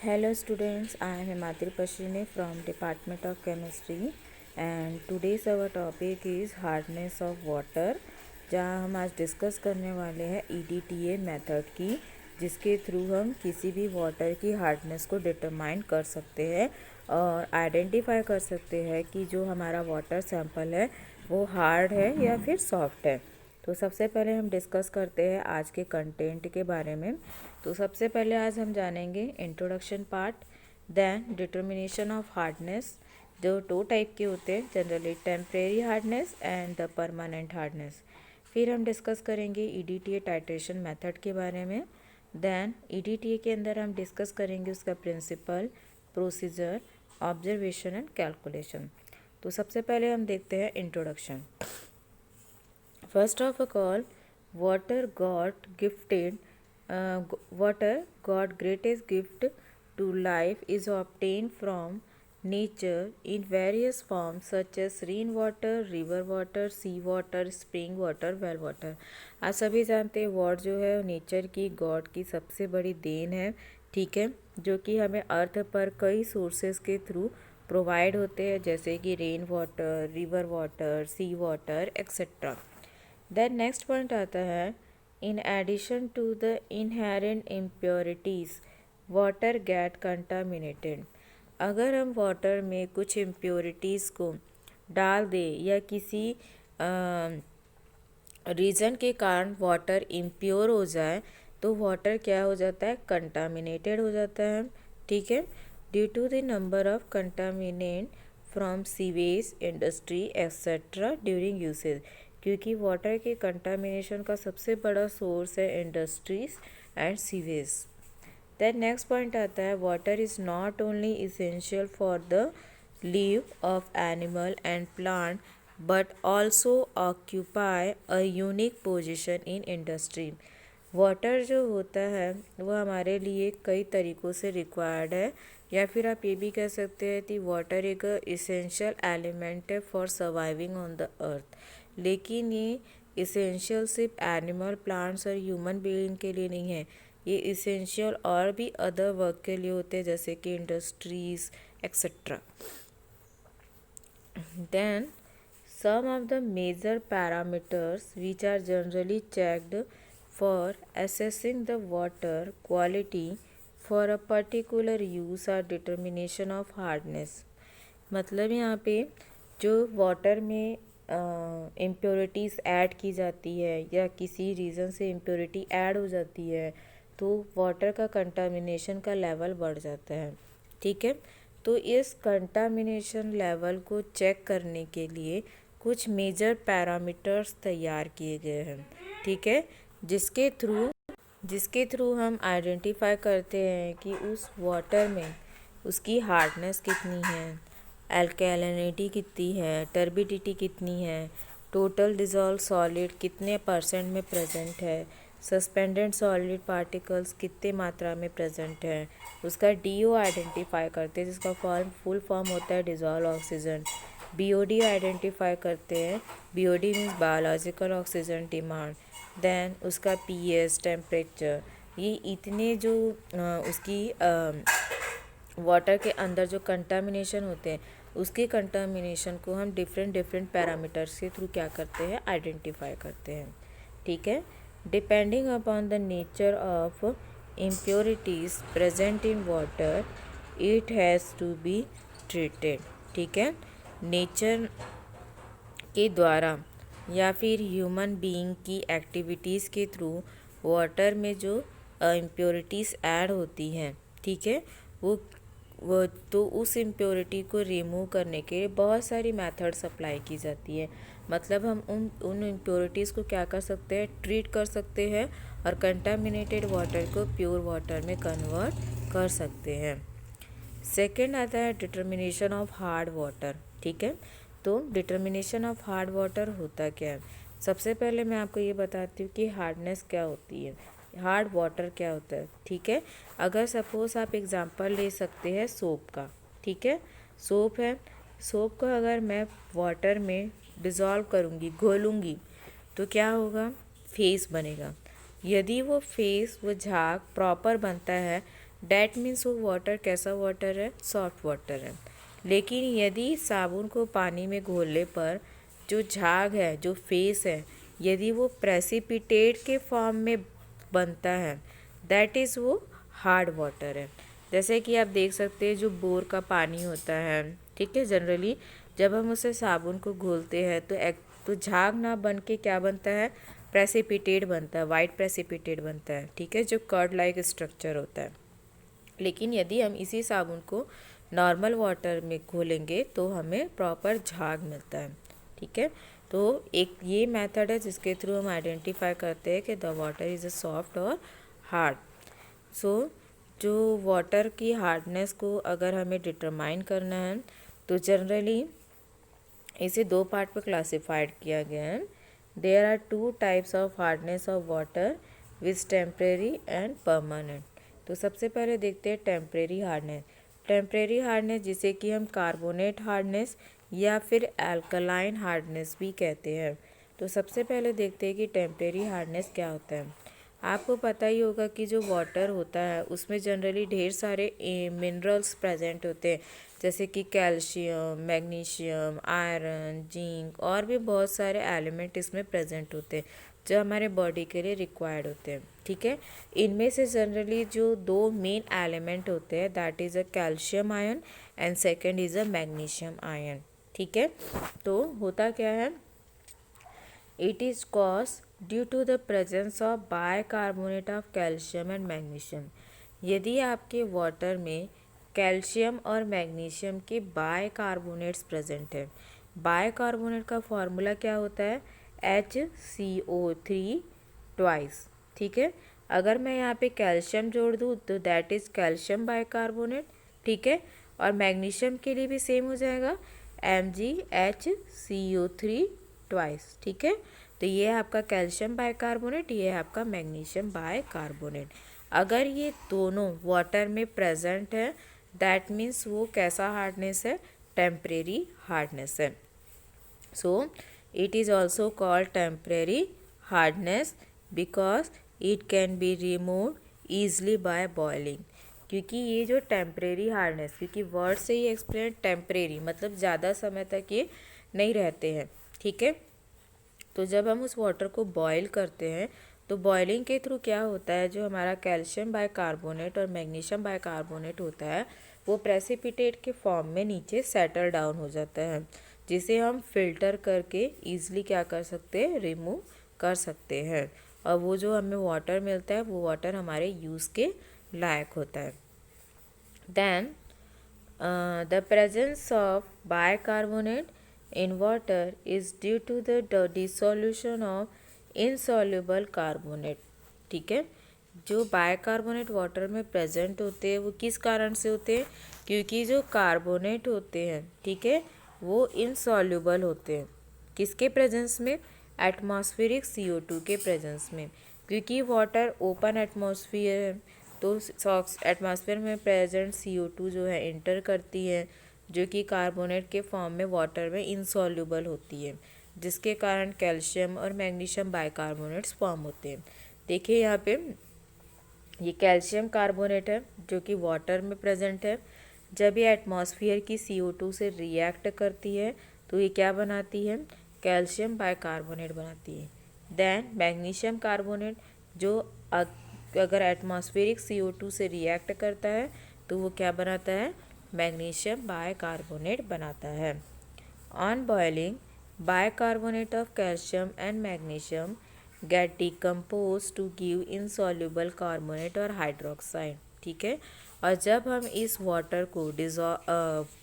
Hello students, I am Himatri Pashine from Department of Chemistry and today's our topic is hardness of water, जहाँ हम आज discuss करने वाले हैं EDTA method की, जिसके थ्रू हम किसी भी वाटर की हार्डनेस को डिटरमाइन कर सकते हैं और आइडेंटिफाई कर सकते हैं कि जो हमारा वाटर सैंपल है वो हार्ड है या फिर सॉफ्ट है। तो सबसे पहले हम डिस्कस करते हैं आज के कंटेंट के बारे में। तो सबसे पहले आज हम जानेंगे introduction part, then determination of hardness, जो दो टाइप के होते हैं, generally temporary hardness and the permanent hardness. फिर हम डिस्कस करेंगे ईडीटीए टाइट्रेशन मेथड के बारे में। देन ईडीटीए के अंदर हम डिस्कस करेंगे उसका principle, procedure, observation and calculation. तो सबसे पहले हम देखते हैं introduction. First of all, water got gifted. Water got greatest gift to life is obtained from nature in various forms such as rainwater, river water, sea water, spring water, well water. आप सभी जानते हैं water जो है nature की, God की सबसे बड़ी देन है, ठीक है, जो कि हमें अर्थ पर कई सोर्सेस के थ्रू प्रोवाइड होते हैं, जैसे कि rain water, river water, sea water etcetera. Then next point आता है, in addition to the inherent impurities water get contaminated. अगर हम वाटर में कुछ इम्प्योरिटीज़ को डाल दें या किसी रीज़न के कारण वाटर इम्प्योर हो जाए तो वाटर क्या हो जाता है, कंटामिनेटेड हो जाता है, ठीक है, due to the number of contaminant from sewage, industry etcetera during usage. क्योंकि वाटर के कंटामिनेशन का सबसे बड़ा सोर्स है industries and sewage. Then next point आता है, water is not only essential for the live of animal and plant but also occupy a unique position in industry. Water जो होता है वो हमारे लिए कई तरीक़ों से रिक्वायर्ड है, या फिर आप ये भी कह सकते हैं कि वाटर एक इसेंशियल एलिमेंट है for surviving on the earth. लेकिन ये इसेंशियल सिर्फ एनिमल, प्लांट्स और ह्यूमन बीइंग के लिए नहीं है, ये इसेंशियल और भी अदर वर्क के लिए होते हैं, जैसे कि industries etcetera. Then some of the major parameters which are generally checked for assessing the water quality for a particular use are determination of hardness। मतलब यहाँ पे जो वाटर में इम्प्योरिटीज़ ऐड की जाती है या किसी रीज़न से इम्प्योरिटी ऐड हो जाती है तो वाटर का कंटामिनेशन का लेवल बढ़ जाता है, ठीक है। तो इस कंटामिनेशन लेवल को चेक करने के लिए कुछ मेजर पैरामीटर्स तैयार किए गए हैं, ठीक है, जिसके थ्रू हम आइडेंटिफाई करते हैं कि उस वाटर में उसकी हार्डनेस कितनी है, अल्कैलिनिटी कितनी है, टर्बिडिटी कितनी है, टोटल डिज़ोल्व सॉलिड कितने परसेंट में प्रेजेंट है, सस्पेंडेड सॉलिड पार्टिकल्स कितने मात्रा में प्रेजेंट है, उसका DO आइडेंटिफाई करते हैं, जिसका फुल फॉर्म होता है डिज़ोल्व ऑक्सीजन। BOD आइडेंटिफाई करते हैं, BOD means biological oxygen demand. Then उसका pH, टेम्परेचर, ये इतने जो उसकी वाटर के अंदर जो कंटामिनेशन होते हैं उसके कंटामिनेशन को हम डिफरेंट पैरामीटर्स के थ्रू क्या करते हैं, आइडेंटिफाई करते हैं, ठीक है। Depending upon the nature of impurities present in water it has to be treated, ठीक है। नेचर के द्वारा या फिर ह्यूमन बीइंग की एक्टिविटीज़ के थ्रू वाटर में जो इम्प्योरिटीज़ ऐड होती हैं, ठीक है, वो तो उस इम्प्योरिटी को रिमूव करने के लिए बहुत सारी मेथड्स अप्लाई की जाती है। मतलब हम उन इम्प्योरिटीज़ को क्या कर सकते हैं, ट्रीट कर सकते हैं और कंटामिनेटेड वाटर को प्योर वाटर में कन्वर्ट कर सकते हैं। सेकेंड आता है डिटर्मिनेशन ऑफ हार्ड वाटर, ठीक है। तो डिटर्मिनेशन ऑफ हार्ड वाटर होता क्या है, सबसे पहले मैं आपको ये बताती हूँ कि हार्डनेस क्या होती है, हार्ड वाटर क्या होता है, ठीक है। अगर सपोज़ आप एग्ज़ाम्पल ले सकते हैं सोप का, ठीक है, सोप है, सोप को अगर मैं वाटर में डिज़ोल्व करूँगी, घोलूँगी, तो क्या होगा, फेस बनेगा। यदि वो फेस, वो झाग प्रॉपर बनता है डैट मीन्स वो वाटर कैसा वाटर है, सॉफ्ट वाटर है। लेकिन यदि साबुन को पानी में घोलने पर जो झाग है, जो फेस है, यदि वो प्रेसिपिटेट के फॉर्म में बनता है, दैट इज़ वो हार्ड वाटर है। जैसे कि आप देख सकते हैं जो बोर का पानी होता है, ठीक है, जनरली जब हम उसे साबुन को घोलते हैं तो झाग ना बन के क्या बनता है, प्रेसिपिटेट बनता है, वाइट प्रेसिपिटेट बनता है, ठीक है, जो कर्ड लाइक स्ट्रक्चर होता है। लेकिन यदि हम इसी साबुन को नॉर्मल वाटर में घोलेंगे तो हमें प्रॉपर झाग मिलता है, ठीक है। तो एक ये मेथड है जिसके थ्रू हम आइडेंटिफाई करते हैं कि the water is a soft और हार्ड। सो जो वाटर की हार्डनेस को अगर हमें डिटरमाइन करना है तो जनरली इसे दो पार्ट पर क्लासिफाइड किया गया है। There are two types of hardness of water which temporary and permanent. तो सबसे पहले देखते हैं टेम्परेरी हार्डनेस। टेम्परेरी हार्डनेस जिसे कि हम कार्बोनेट हार्डनेस या फिर अल्कलाइन हार्डनेस भी कहते हैं। तो सबसे पहले देखते हैं कि टेम्परेरी हार्डनेस क्या होता है। आपको पता ही होगा कि जो वाटर होता है उसमें जनरली ढेर सारे मिनरल्स प्रेजेंट होते हैं, जैसे कि कैल्शियम, मैग्नीशियम, आयरन, जिंक और भी बहुत सारे एलिमेंट इसमें प्रेजेंट होते हैं जो हमारे बॉडी के लिए रिक्वायर्ड होते हैं, ठीक है। इनमें से जनरली जो दो मेन एलिमेंट होते हैं that is a calcium ion and second is a magnesium ion, ठीक है। तो होता क्या है, it is caused due to the presence of bicarbonate of calcium and magnesium। यदि आपके वाटर में कैल्शियम और मैग्नीशियम के बायकार्बोनेट्स प्रेजेंट है, बायकार्बोनेट का फॉर्मूला क्या होता है, HCO3 ट्वाइस, ठीक है। अगर मैं यहाँ पे कैल्शियम जोड़ दूँ तो दैट इज़ कैल्शियम बायकार्बोनेट, ठीक है। और मैग्नीशियम के लिए भी सेम हो जाएगा, MgHCO3 ट्वाइस, ठीक है। तो ये है आपका कैल्शियम बायकार्बोनेट, ये है आपका मैग्नीशियम बायकार्बोनेट। अगर ये दोनों वाटर में प्रेजेंट है दैट मीन्स वो कैसा हार्डनेस है, टेम्परेरी हार्डनेस है। So it is also called temporary hardness because it can be remove easily by boiling. क्योंकि ये जो टेम्परेरी हार्डनेस, क्योंकि वर्ड से ही एक्सप्लेन, टेम्परेरी मतलब ज़्यादा समय तक ये नहीं रहते हैं, ठीक है। तो जब हम उस वाटर को बॉईल करते हैं तो बॉइलिंग के थ्रू क्या होता है, जो हमारा कैल्शियम बायकार्बोनेट और मैग्नीशियम बायकार्बोनेट होता है वो प्रेसिपिटेट के फॉर्म में नीचे सेटल डाउन हो जाता है, जिसे हम फिल्टर करके ईजिली क्या कर सकते हैं, रिमूव कर सकते हैं। और वो जो हमें वाटर मिलता है वो वाटर हमारे यूज़ के लायक होता है। Then the presence of bicarbonate in water is due to the dissolution of insoluble carbonate, ठीक है। जो बायकार्बोनेट वाटर में प्रेजेंट होते हैं वो किस कारण से होते हैं, क्योंकि जो कार्बोनेट होते हैं, ठीक है, वो इनसॉल्युबल होते हैं किसके प्रेजेंस में, एटमॉस्फेरिक CO2 के प्रेजेंस में। क्योंकि वाटर ओपन एटमॉस्फेयर है तो एटमॉस्फेयर में प्रेजेंट CO2 जो है इंटर करती है, जो कि कार्बोनेट के फॉर्म में वाटर में इनसॉल्युबल होती है, जिसके कारण कैल्शियम और मैग्नीशियम बाइकार्बोनेट्स फॉर्म होते हैं। देखिए यहाँ पे ये कैल्शियम कार्बोनेट है जो कि वाटर में प्रेजेंट है। जब ये एटमॉस्फेयर की CO2 से रिएक्ट करती है तो ये क्या बनाती है, कैल्शियम बाइकार्बोनेट बनाती है। देन मैग्नीशियम कार्बोनेट जो अगर एटमॉस्फेरिक CO2 से रिएक्ट करता है तो वो क्या बनाता है, मैग्नीशियम बाइकार्बोनेट बनाता है। On boiling bicarbonate of calcium and magnesium get decompose to give insoluble carbonate और हाइड्रोक्साइड, ठीक है। और जब हम इस वाटर को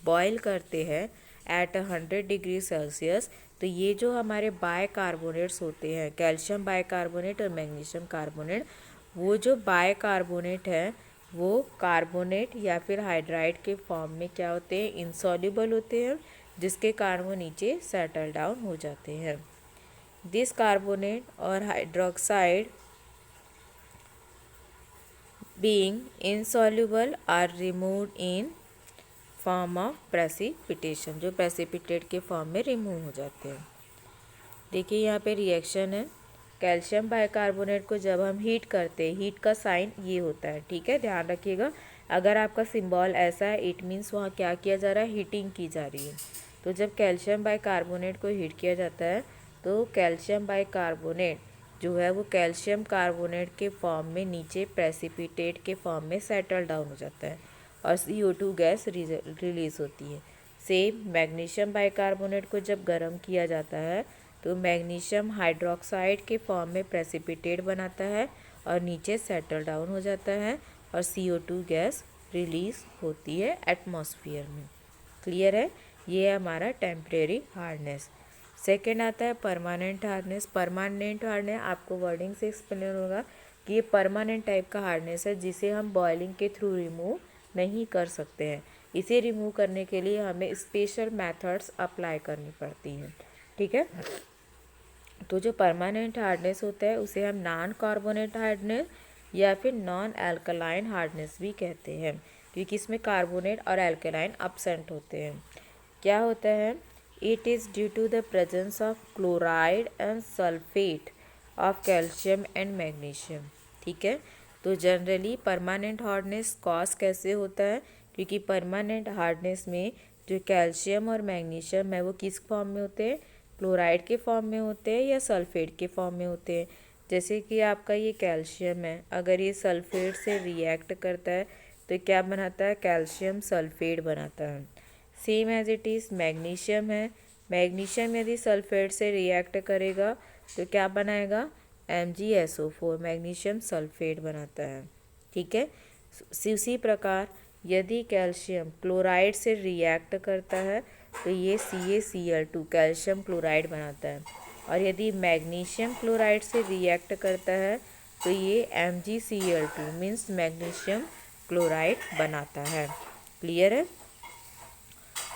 बॉयल करते हैं एट 100 डिग्री सेल्सियस तो ये जो हमारे बाइकार्बोनेट्स होते हैं, कैल्शियम बाइकार्बोनेट और मैग्नीशियम कार्बोनेट, वो जो बाइकार्बोनेट है वो कार्बोनेट या फिर हाइड्राइड के फॉर्म में क्या होते हैं, इंसॉल्युबल होते हैं, जिसके कारण वो नीचे सेटल डाउन हो जाते हैं। दिस कार्बोनेट और hydroxide being insoluble are removed in form of precipitation, जो प्रेसिपिटेट के फॉर्म में रिमूव हो जाते हैं। देखिए यहाँ पे रिएक्शन है, कैल्शियम बाइकार्बोनेट को जब हम हीट करते हैं, हीट का साइन ये होता है, ठीक है, ध्यान रखिएगा। अगर आपका सिंबल ऐसा है इट मीन्स वहाँ क्या किया जा रहा है, हीटिंग की जा रही है। तो जब कैल्शियम बाइकार्बोनेट को हीट किया जाता है तो कैल्शियम बाइकार्बोनेट जो है वो कैल्शियम कार्बोनेट के फॉर्म में नीचे प्रेसिपिटेट के फॉर्म में सेटल डाउन हो जाता है और CO2 गैस रिलीज़ होती है। सेम मैग्नीशियम बाइकार्बोनेट को जब गर्म किया जाता है तो मैग्नीशियम हाइड्रोक्साइड के फॉर्म में प्रेसिपिटेट बनाता है और नीचे सेटल डाउन हो जाता है और CO2 गैस रिलीज़ होती है एटमॉस्फेयर में। क्लियर है, ये है हमारा टेम्परेरी हार्डनेस। सेकेंड आता है परमानेंट हार्डनेस। परमानेंट हार्डनेस आपको वर्डिंग से एक्सप्लेन होगा कि ये परमानेंट टाइप का हार्डनेस है जिसे हम बॉइलिंग के थ्रू रिमूव नहीं कर सकते हैं। इसे रिमूव करने के लिए हमें स्पेशल मेथड्स अप्लाई करनी पड़ती हैं, ठीक है। तो जो परमानेंट हार्डनेस होता है उसे हम नॉन कार्बोनेट हार्डनेस या फिर नॉन एल्कलाइन हार्डनेस भी कहते हैं, क्योंकि इसमें कार्बोनेट और एल्कलाइन एब्सेंट होते हैं। क्या होता है, it is due to the presence of chloride and sulphate of calcium and magnesium, ठीक है। तो जनरली परमानेंट हार्डनेस कॉज कैसे होता है, क्योंकि परमानेंट हार्डनेस में जो कैल्शियम और मैग्नीशियम है वो किस फॉर्म में होते हैं, क्लोराइड के फॉर्म में होते हैं या सल्फेट के फॉर्म में होते हैं। जैसे कि आपका ये कैल्शियम है, अगर ये सल्फेट से रिएक्ट करता है तो क्या बनाता है, कैल्शियम सल्फेट बनाता है। Same as it is magnesium है, मैग्नीशियम यदि सल्फेट से रिएक्ट करेगा तो क्या बनाएगा, MgSO4 मैग्नीशियम सल्फेट बनाता है, ठीक है। उसी प्रकार यदि कैल्शियम क्लोराइड से रिएक्ट करता है तो ये CaCl2 कैल्शियम क्लोराइड बनाता है, और यदि मैग्नीशियम क्लोराइड से रिएक्ट करता है तो ये MgCl2 मीन्स मैग्नीशियम क्लोराइड बनाता है। क्लियर है।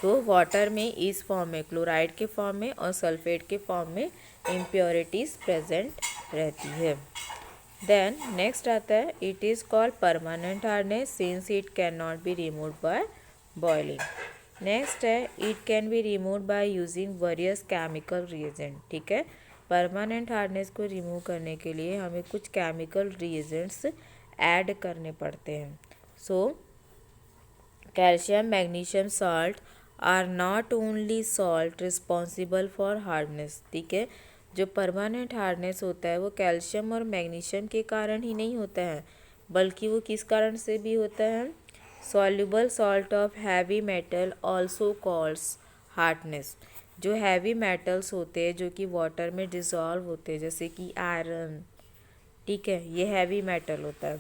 तो वाटर में इस फॉर्म में, क्लोराइड के फॉर्म में और सल्फेट के फॉर्म में इम्प्योरिटीज़ प्रेजेंट रहती है। देन नेक्स्ट आता है, it is called permanent hardness since it can not be removed by boiling. Next है, it can be removed by using various chemical reagent, ठीक है। परमानेंट हार्डनेस को रिमूव करने के लिए हमें कुछ केमिकल रिएजेंट्स ऐड करने पड़ते हैं। So calcium magnesium salt are not only salt responsible for hardness, ठीक है। जो परमानेंट हार्डनेस होता है वो कैल्शियम और मैग्नीशियम के कारण ही नहीं होता है, बल्कि वो किस कारण से भी होता है, soluble salt of heavy metal also calls hardness. जो हैवी मेटल्स होते हैं जो कि वाटर में डिसॉल्व होते हैं, जैसे कि आयरन, ठीक है, ये हैवी मेटल होता है।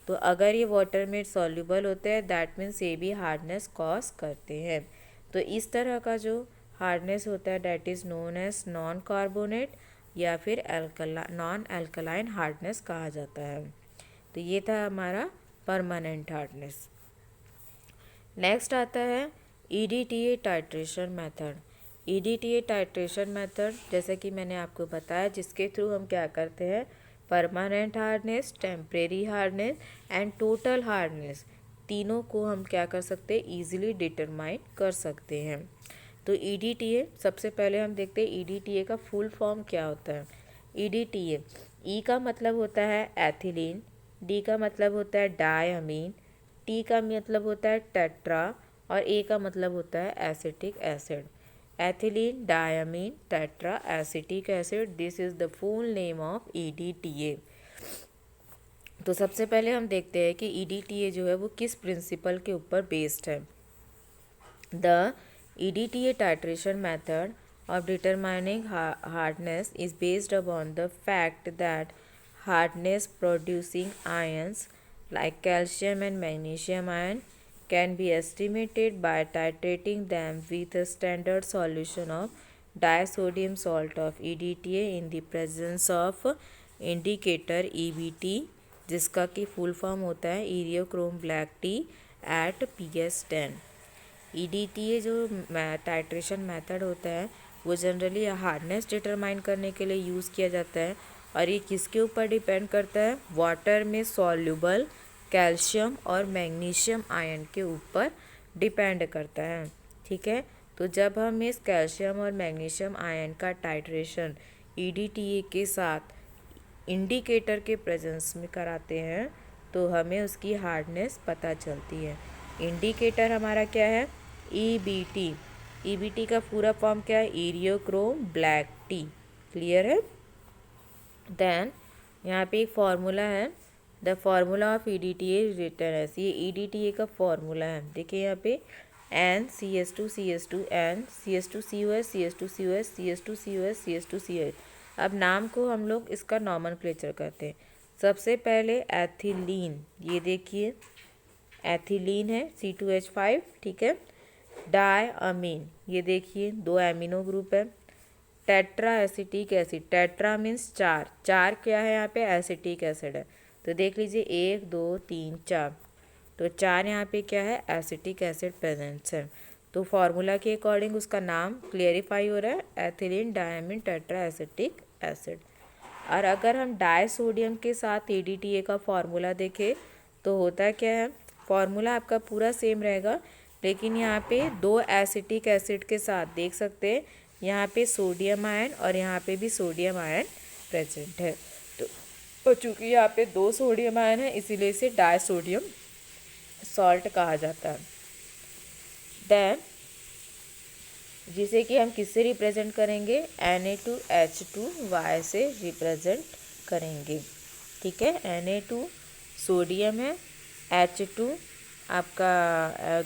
तो अगर ये वाटर में सॉल्युबल होते हैं दैट मीन्स ये भी हार्डनेस कॉज करते हैं। तो इस तरह का जो हार्डनेस होता है that is known as non carbonate या फिर नॉन एल्कलाइन हार्डनेस कहा जाता है। तो ये था हमारा परमानेंट हार्डनेस। नेक्स्ट आता है EDTA titration method. EDTA titration method जैसे कि मैंने आपको बताया, जिसके थ्रू हम क्या करते हैं, permanent hardness, temporary hardness and total hardness तीनों को हम क्या कर सकते हैं, ईजिली डिटरमाइन कर सकते हैं। तो EDTA सबसे पहले हम देखते हैं EDTA का फुल फॉर्म क्या होता है। EDTA, E का मतलब होता है एथिलीन, D का मतलब होता है डायमीन, T का मतलब होता है टेट्रा और A का मतलब होता है acetic acid. Ethylene diamine tetra acetic acid, this is the full name of EDTA। तो सबसे पहले हम देखते हैं कि EDTA जो है वो किस प्रिंसिपल के ऊपर बेस्ड है। The EDTA titration method of determining hardness is based upon the fact that hardness producing ions like calcium and magnesium ion can be estimated by titrating them with a standard solution of disodium salt of EDTA in the presence of indicator EBT, जिसका कि full form होता है eriochrome black T at PS10। EDTA जो titration method होता है वो generally hardness determine करने के लिए यूज़ किया जाता है, और ये किसके ऊपर डिपेंड करता है, वाटर में सॉल्युबल कैल्शियम और मैग्नीशियम आयन के ऊपर डिपेंड करता है, ठीक है। तो जब हम इस कैल्शियम और मैग्नीशियम आयन का टाइट्रेशन EDTA के साथ इंडिकेटर के प्रेजेंस में कराते हैं तो हमें उसकी हार्डनेस पता चलती है। इंडिकेटर हमारा क्या है? EBT। EBT का पूरा फॉर्म क्या है? Eriochrome black T. क्लियर है? देन यहाँ पे एक फार्मूला है, the formula of EDTA return as, ये EDTA का फार्मूला है। देखिए यहाँ पे NCS2 N CS2COS CS2COS CS2COS CS2COS। अब नाम को हम लोग इसका नॉमेनक्लेचर करते हैं। सबसे पहले एथिलीन, ये देखिए एथिलीन है C2H5, ठीक है। डायअमीन, ये देखिए 2 एमिनो ग्रुप है। Tetra acetic acid, tetra means 4, 4 क्या है यहाँ पे? एसिटिक एसिड है। तो देख लीजिए 1 2 3 4, तो 4 यहाँ पे क्या है? एसिटिक एसिड प्रेजेंट है। तो फार्मूला के अकॉर्डिंग उसका नाम क्लियरिफाई हो रहा है, ethylene diamine tetra acetic acid. और अगर हम डाई सोडियम के साथ EDTA का फार्मूला देखें तो होता क्या है? फार्मूला आपका पूरा सेम रहेगा, लेकिन यहाँ पे 2 एसिटिक एसिड के साथ देख सकते हैं यहाँ पे सोडियम आयन और यहाँ पे भी सोडियम आयन प्रेजेंट है। तो चूँकि यहाँ पे 2 सोडियम आयन है इसीलिए इसे डाई सोडियम सॉल्ट कहा जाता है। देन जिसे कि हम किससे रिप्रेजेंट करेंगे? Na2H2Y से रिप्रेजेंट करेंगे, ठीक है। Na2 सोडियम है, H2 आपका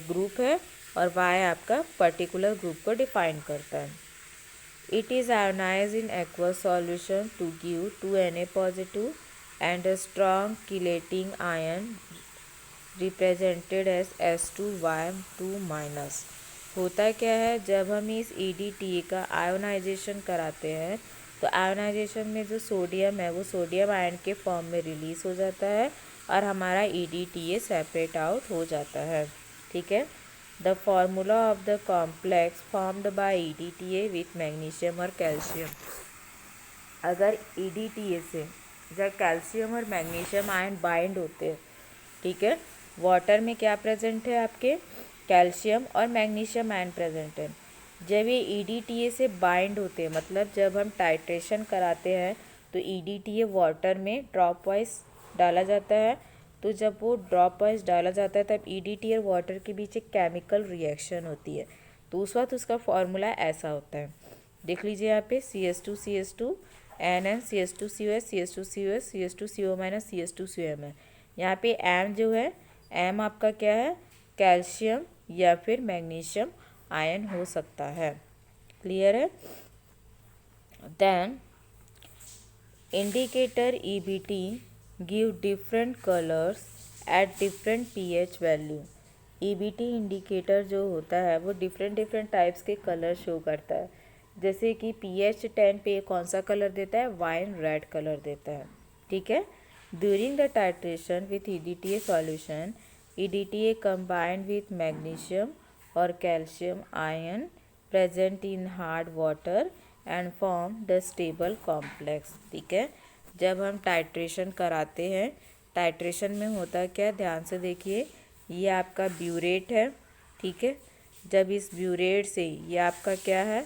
ग्रुप है और Y आपका पर्टिकुलर ग्रुप को डिफाइन करता है। It is ionized in aqueous solution to give 2Na positive and a strong chelating ion represented as S2Y2 minus। होता क्या है? जब हम इस EDTA का आयोनाइजेशन कराते हैं तो आयोनाइजेशन में जो सोडियम है वो सोडियम आयन के फॉर्म में रिलीज हो जाता है और हमारा EDTA सेपरेट आउट हो जाता है, ठीक है। The formula of the complex formed by EDTA with magnesium और कैल्शियम। अगर EDTA से जब कैल्शियम और मैग्नीशियम आयन बाइंड होते हैं, ठीक है, वाटर में क्या प्रेजेंट है? आपके कैल्शियम और मैग्नीशियम आयन प्रेजेंट है। जब ये EDTA से बाइंड होते हैं, मतलब जब हम टाइट्रेशन कराते हैं तो EDTA वाटर में ड्रॉप वाइज डाला जाता है। तो जब वो ड्रॉप वाइज डाला जाता है तब EDTA और वाटर के बीच एक केमिकल रिएक्शन होती है, तो उस वक्त उसका फॉर्मूला ऐसा होता है। देख लीजिए यहाँ पे CS2 NN CS2COS CS2COS CS2CO minus CS2COM है। यहाँ पे M जो है, M आपका क्या है? कैल्शियम या फिर मैग्नीशियम आयन हो सकता है। क्लियर है? Then indicator EBT give different colours at different pH value. EBT indicator जो होता है वो डिफरेंट टाइप्स के कलर शो करता है। जैसे कि pH 10 पे कौन सा कलर देता है? वाइन रेड कलर देता है, ठीक है। During the titration with EDTA solution, EDTA combined with magnesium or calcium ion present in hard water and form the stable complex, ठीक है। जब हम टाइट्रेशन कराते हैं, टाइट्रेशन में होता क्या है? ध्यान से देखिए, ये आपका ब्यूरेट है, ठीक है। जब इस ब्यूरेट से, ये आपका क्या है?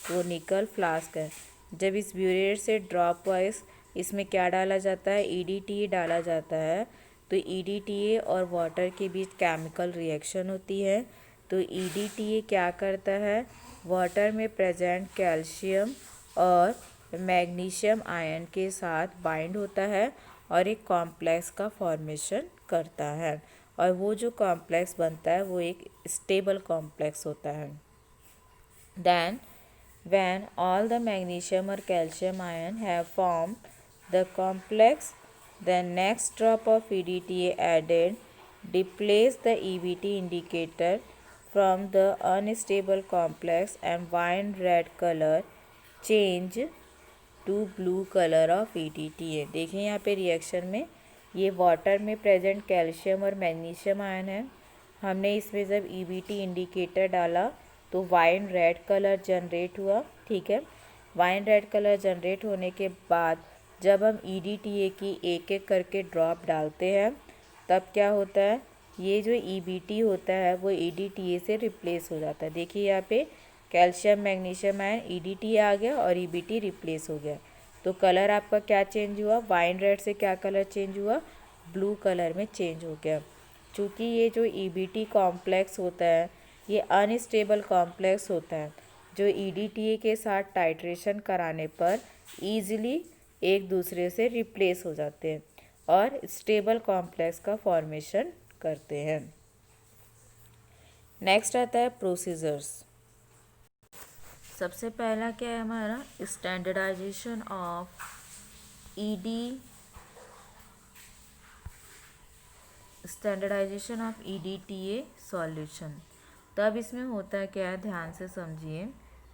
वो निकल फ्लास्क है। जब इस ब्यूरेट से ड्रॉप वाइज इसमें क्या डाला जाता है? EDTA डाला जाता है। तो EDTA और वाटर के बीच केमिकल रिएक्शन होती है। तो EDTA क्या करता है? वाटर में प्रेजेंट कैल्शियम और मैग्नीशियम आयन के साथ बाइंड होता है और एक कॉम्प्लेक्स का फॉर्मेशन करता है, और वो जो कॉम्प्लेक्स बनता है वो एक स्टेबल कॉम्प्लेक्स होता है। Then when all the magnesium or calcium ion have formed the complex, the next drop of EDTA added displace the EBT indicator from the unstable complex and wine red color change to blue color of EDTA। देखें यहाँ पे reaction में ये water में present calcium और magnesium ion है। हमने इसमें जब EBT इंडिकेटर डाला तो वाइन रेड कलर जनरेट हुआ, ठीक है। वाइन रेड कलर जनरेट होने के बाद जब हम EDTA की एक एक करके ड्रॉप डालते हैं तब क्या होता है? ये जो EBT होता है वो EDTA से रिप्लेस हो जाता है। देखिए यहाँ पे कैल्शियम मैग्नीशियम आयन EDTA आ गया और EBT रिप्लेस हो गया। तो कलर आपका क्या चेंज हुआ, वाइन रेड से क्या कलर चेंज हुआ, ब्लू कलर में चेंज हो गया। चूँकि ये जो ईबीटी कॉम्प्लेक्स होता है ये अनस्टेबल कॉम्प्लेक्स होता है, जो ईडीटीए के साथ टाइट्रेशन कराने पर ईजिली एक दूसरे से रिप्लेस हो जाते हैं और स्टेबल कॉम्प्लेक्स का फॉर्मेशन करते हैं। नेक्स्ट आता है प्रोसीजर्स। सबसे पहला क्या है हमारा, स्टैंडर्डाइजेशन ऑफ ईडीटीए सॉल्यूशन। तब इसमें होता है क्या है, ध्यान से समझिए।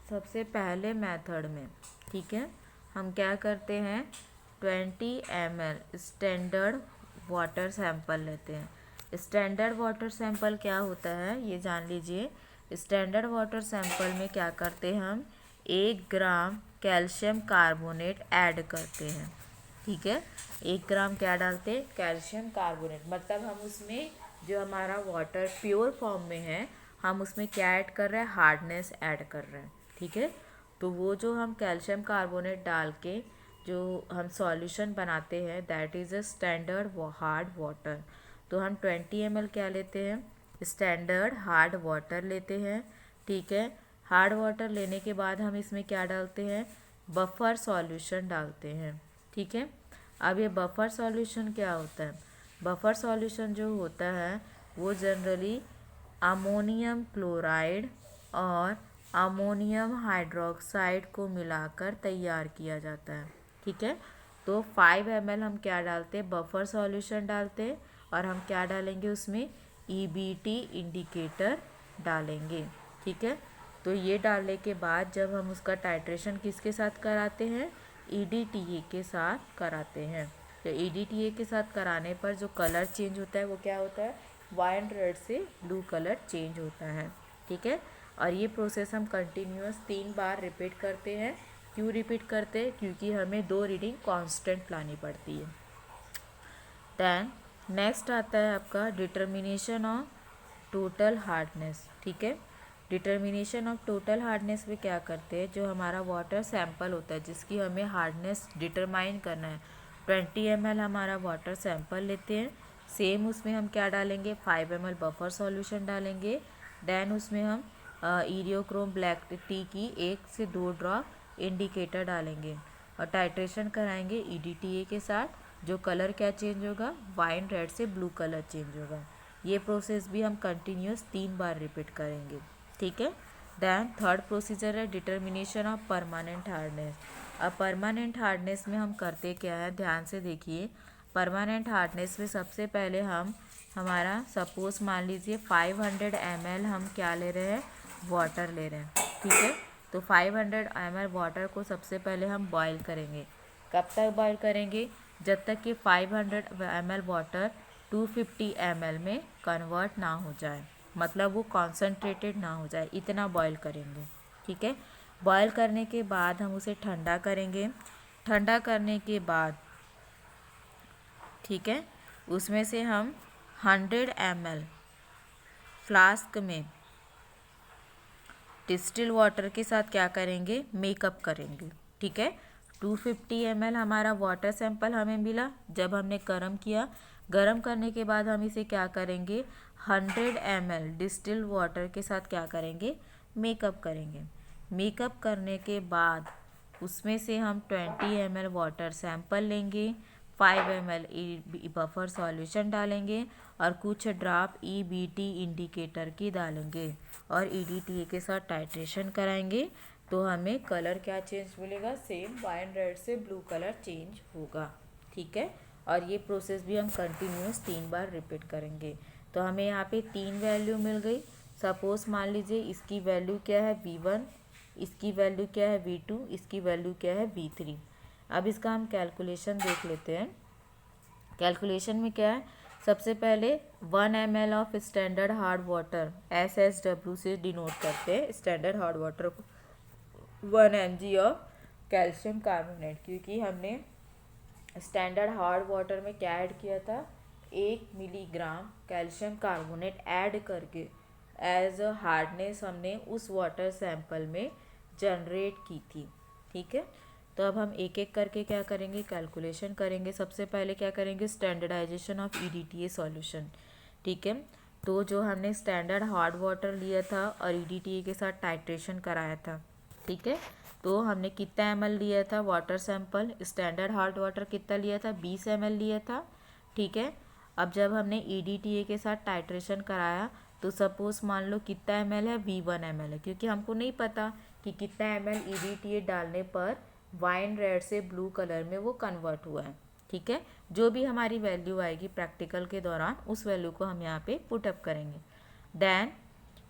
सबसे पहले मेथड में, ठीक है, हम क्या करते हैं, 20 ml स्टैंडर्ड वाटर सैंपल लेते हैं। स्टैंडर्ड वाटर सैंपल क्या होता है ये जान लीजिए। स्टैंडर्ड वाटर सैंपल में क्या करते हैं हम, 1 ग्राम कैल्शियम कार्बोनेट ऐड करते हैं, ठीक है। 1 ग्राम क्या डालते हैं, कैल्शियम कार्बोनेट। मतलब हम उसमें जो हमारा वाटर प्योर फॉर्म में है हम उसमें क्या ऐड कर रहे हैं, हार्डनेस ऐड कर रहे हैं, ठीक है। तो वो जो हम कैल्शियम कार्बोनेट डाल के जो हम सॉल्यूशन बनाते हैं that is a standard hard water. तो हम 20 ml क्या लेते हैं, स्टैंडर्ड हार्ड वाटर लेते हैं, ठीक है। हार्ड वाटर लेने के बाद हम इसमें क्या डालते हैं, बफर सॉल्यूशन डालते हैं, ठीक है। अब ये बफर सॉल्यूशन क्या होता है, बफर सॉल्यूशन जो होता है वो जनरली अमोनियम क्लोराइड और अमोनियम हाइड्रोक्साइड को मिलाकर तैयार किया जाता है, ठीक है। तो 5 ml हम क्या डालते हैं, बफर सॉल्यूशन डालते हैं और हम क्या डालेंगे उसमें, ईबीटी इंडिकेटर डालेंगे, ठीक है। तो ये डालने के बाद जब हम उसका टाइट्रेशन किसके साथ कराते हैं, ईडीटीए के साथ कराते हैं। तो ईडीटीए के साथ कराने पर जो कलर चेंज होता है वो क्या होता है, वाइन रेड से ब्लू कलर चेंज होता है, ठीक है। और ये प्रोसेस हम कंटिन्यूअस 3 बार रिपीट करते हैं। क्यों रिपीट करते हैं, क्योंकि हमें 2 रीडिंग कांस्टेंट लानी पड़ती है। दैन नेक्स्ट आता है आपका डिटर्मिनेशन ऑफ टोटल हार्डनेस, ठीक है। डिटर्मिनेशन ऑफ टोटल हार्डनेस में क्या करते हैं, जो हमारा वाटर सैंपल होता है जिसकी हमें हार्डनेस डिटरमाइन करना है, 20 ml हमारा वाटर सैंपल लेते हैं। सेम उसमें हम क्या डालेंगे, 5 ml बफर सॉल्यूशन डालेंगे। देन उसमें हम इरियोक्रोम ब्लैक टी की 1 से 2 ड्रॉप इंडिकेटर डालेंगे और टाइट्रेशन कराएंगे ईडीटीए के साथ। जो कलर क्या चेंज होगा, वाइन रेड से ब्लू कलर चेंज होगा। ये प्रोसेस भी हम कंटिन्यूस 3 बार रिपीट करेंगे, ठीक है। दैन थर्ड प्रोसीजर है डिटर्मिनेशन ऑफ परमानेंट हार्डनेस। अब परमानेंट हार्डनेस में हम करते क्या है, ध्यान से देखिए। परमानेंट हार्डनेस में सबसे पहले हम हमारा सपोज मान लीजिए 500 ml हम क्या ले रहे हैं, वाटर ले रहे हैं, ठीक है। तो 500 ml वाटर को सबसे पहले हम बॉईल करेंगे। कब तक बॉईल करेंगे, जब तक कि 500 ml वाटर 250 ml में कन्वर्ट ना हो जाए, मतलब वो कॉन्सनट्रेटेड ना हो जाए, इतना बॉईल करेंगे, ठीक है। बॉईल करने के बाद हम उसे ठंडा करेंगे। ठंडा करने के बाद, ठीक है, उसमें से हम 100 ml फ्लास्क में डिस्टिल वाटर के साथ क्या करेंगे, मेकअप करेंगे, ठीक है। 250 ml हमारा वाटर सैंपल हमें मिला जब हमने गर्म किया। गर्म करने के बाद हम इसे क्या करेंगे, 100 ml डिस्टिल वाटर के साथ क्या करेंगे, मेकअप करेंगे। मेकअप करने के बाद उसमें से हम 20 ml वाटर सैंपल लेंगे, 5 ml बफर सॉल्यूशन डालेंगे और कुछ ड्रॉप ईबीटी इंडिकेटर की डालेंगे और ईडीटीए के साथ टाइट्रेशन कराएंगे। तो हमें कलर क्या चेंज मिलेगा, सेम वाइन रेड से ब्लू कलर चेंज होगा, ठीक है। और ये प्रोसेस भी हम कंटिन्यूस 3 बार रिपीट करेंगे। तो हमें यहाँ पे 3 वैल्यू मिल गई। सपोज मान लीजिए इसकी वैल्यू क्या है V1, इसकी वैल्यू क्या है V2, इसकी वैल्यू क्या है V3। अब इसका हम कैलकुलेशन देख लेते हैं। कैलकुलेशन में क्या है, सबसे पहले 1 ml of standard hard water, SSW से डिनोट करते हैं स्टैंडर्ड हार्ड वाटर को, 1 mg ऑफ कैल्शियम कार्बोनेट, क्योंकि हमने स्टैंडर्ड हार्ड वाटर में क्या ऐड किया था, 1 मिलीग्राम कैल्शियम कार्बोनेट ऐड करके एज अ हार्डनेस हमने उस वाटर सैंपल में जनरेट की थी, ठीक है। तो अब हम एक एक करके क्या करेंगे, कैलकुलेशन करेंगे। सबसे पहले क्या करेंगे, स्टैंडर्डाइजेशन ऑफ EDTA सॉल्यूशन। ठीक है, तो जो हमने स्टैंडर्ड हार्ड वाटर लिया था और EDTA के साथ टाइट्रेशन कराया था, ठीक है, तो हमने कितना ml लिया था water sample, standard hard water कितना लिया था, 20 ml लिया था। ठीक है, अब जब हमने EDTA के साथ टाइट्रेशन कराया तो सपोज मान लो कितना ml है, V1 ml है, क्योंकि हमको नहीं पता कि कितना ml EDTA डालने पर वाइन रेड से ब्लू कलर में वो कन्वर्ट हुआ है। ठीक है, जो भी हमारी वैल्यू आएगी प्रैक्टिकल के दौरान उस वैल्यू को हम यहाँ पे पुटअप करेंगे। Then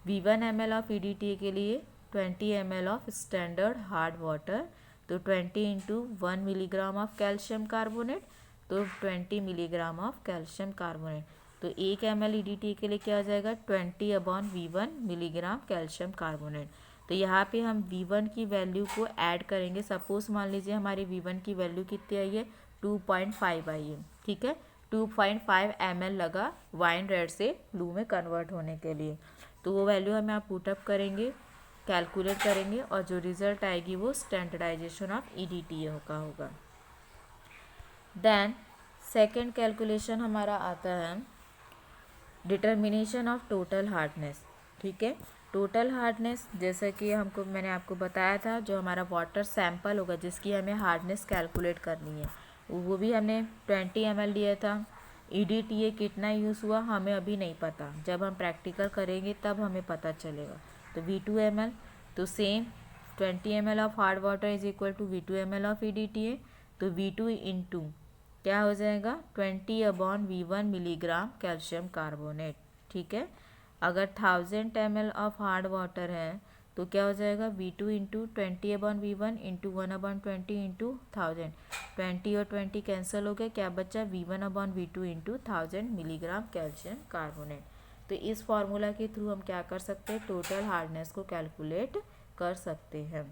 V1 ml of EDTA के लिए 20 ml of standard hard water, तो 20 into 1 milligram of calcium carbonate, तो 20 मिलीग्राम ऑफ कैल्शियम कार्बोनेट। तो 1 ml EDTA के लिए क्या हो जाएगा, 20/V1 मिलीग्राम कैल्शियम कार्बोनेट। तो यहाँ पे हम V1 की वैल्यू को ऐड करेंगे। सपोज मान लीजिए हमारी V1 की वैल्यू कितनी आई है, 2.5 आई है। ठीक है, 2.5 ml लगा वाइन रेड से ब्लू में कन्वर्ट होने के लिए। तो वो वैल्यू हम यहाँ पुटअप करेंगे, कैलकुलेट करेंगे और जो रिजल्ट आएगी वो स्टैंडर्डाइजेशन ऑफ EDTA का होगा। देन सेकेंड कैलकुलेशन हमारा आता है डिटर्मिनेशन ऑफ टोटल हार्डनेस। ठीक है, टोटल हार्डनेस जैसा कि मैंने आपको बताया था, जो हमारा वाटर सैंपल होगा जिसकी हमें हार्डनेस कैलकुलेट करनी है, वो भी हमने 20 ml लिया था। EDTA कितना यूज़ हुआ हमें अभी नहीं पता, जब हम प्रैक्टिकल करेंगे तब हमें पता चलेगा। तो V2 ml, तो same 20 ml of hard water is equal to V2 ml of EDTA। तो V2 इंटू क्या हो जाएगा, 20/V1 मिलीग्राम कैल्शियम कार्बोनेट। ठीक है, अगर 1000 ml ऑफ हार्ड वाटर है तो क्या हो जाएगा, V2 into 20/V1 into 1/20 into 1000, 20 और 20 कैंसिल हो गया, क्या बचा, V1/V2 into 1000 milligram calcium carbonate. तो इस फार्मूला के थ्रू हम क्या कर सकते हैं, टोटल हार्डनेस को कैलकुलेट कर सकते हैं।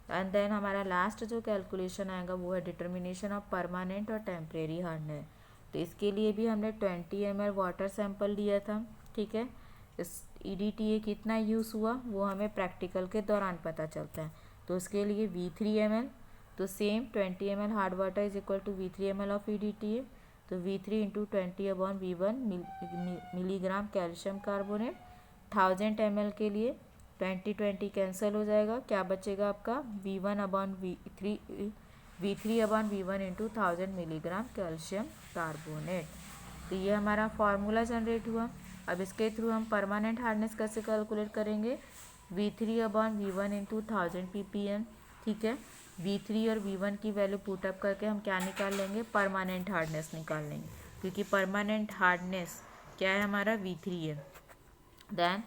एंड देन हमारा लास्ट जो कैलकुलेशन आएगा वो है डिटर्मिनेशन ऑफ परमानेंट और टेम्परेरी हार्डनेस। तो इसके लिए भी हमने 20 ml वाटर सैंपल लिया था। ठीक है, इस EDTA कितना यूज़ हुआ वो हमें प्रैक्टिकल के दौरान पता चलता है। तो उसके लिए V3 ml, तो same 20 ml hard water is equal to V3 ml of EDTA। तो V3 into 20/V1 milligram calcium carbonate. 1000 ml के लिए 20 कैंसिल हो जाएगा, क्या बचेगा आपका, V3/V1 into 1000 milligram calcium carbonate. तो ये हमारा फार्मूला जनरेट हुआ। अब इसके थ्रू हम परमानेंट हार्डनेस कैसे कैलकुलेट करेंगे, V3/V1 इंटू 1000 ppm। ठीक है, V3 और V1 की वैल्यू पुटअप करके हम क्या निकाल लेंगे, परमानेंट हार्डनेस निकाल लेंगे, क्योंकि परमानेंट हार्डनेस क्या है हमारा, V3 है। Then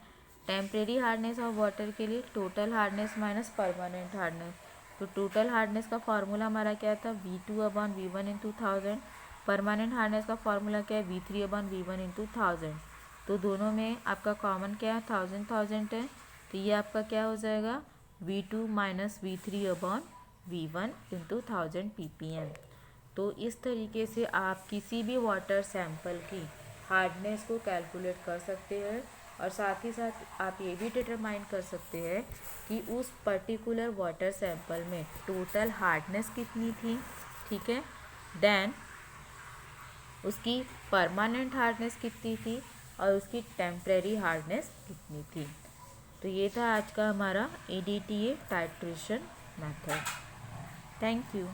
temporary hardness of water के लिए total hardness minus permanent hardness. तो टोटल हार्डनेस का फार्मूला हमारा क्या था, V2/V1 इंटू 1000। परमानेंट हार्डनेस का फार्मूला क्या है, V3/V1 इंटू 1000। तो दोनों में आपका कॉमन क्या है, 1000 है, तो ये आपका क्या हो जाएगा, V2 minus V3/V1 into 1000 ppm। तो इस तरीके से आप किसी भी वाटर सैंपल की हार्डनेस को कैलकुलेट कर सकते हैं और साथ ही साथ आप ये भी डिटरमाइन कर सकते हैं कि उस पर्टिकुलर वाटर सैंपल में टोटल हार्डनेस कितनी थी। ठीक है, देन उसकी परमानेंट हार्डनेस कितनी थी और उसकी टेम्परेरी हार्डनेस कितनी थी। तो ये था आज का हमारा EDTA titration method. Thank you.